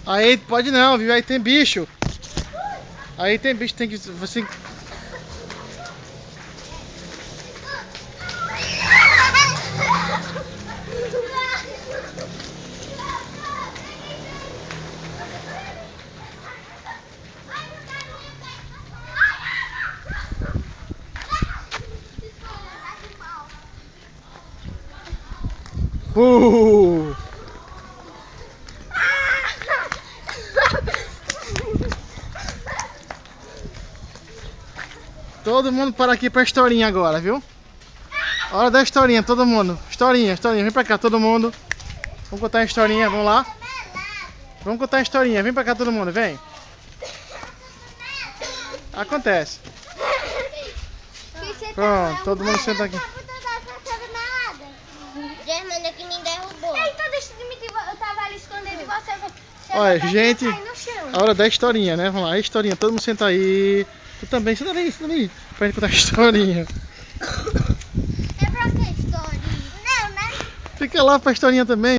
Aí pode não, viu? Aí tem bicho. Aí tem bicho, tem que... Você... Todo mundo para aqui pra historinha agora, viu? Hora da historinha, todo mundo. Historinha, historinha. Vem pra cá, todo mundo. Vamos contar a historinha, vamos lá. Vamos contar a historinha. Vem pra cá, todo mundo, vem. Acontece. Pronto, todo mundo senta aqui. Germana que me derrubou. Então deixa eu admitir, eu tava ali escondendo e você... Olha, gente, a hora da historinha, né? Vamos lá, a historinha. Todo mundo senta aí. Tu também, senta ali. Pra gente contar a historinha. É pra que história? Não, né? Fica lá pra historinha também.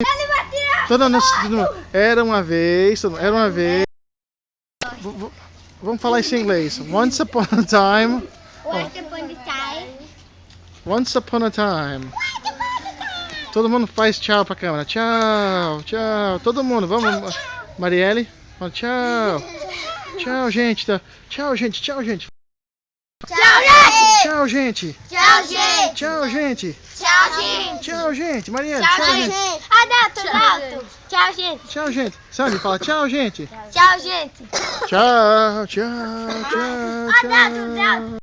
Ele vai tirar! Todo mundo. Era uma vez. Vamos falar isso em inglês. Once upon a time. Once upon a time. Once upon a time. Todo mundo faz tchau pra câmera. Tchau, tchau. Todo mundo, vamos. Marielle, fala tchau. Tchau, gente. Tchau, gente. Tchau, gente. Tchau, Tchau, gente. gente! Tchau, gente! Tchau, gente. Tchau, gente! Tchau, gente. Marielle, Tchau, tchau, gente. gente! Adalto! Tchau, gente! Tchau, gente. Sandy, fala tchau, gente. Tchau, gente! Tchau, tchau, tchau, tchau.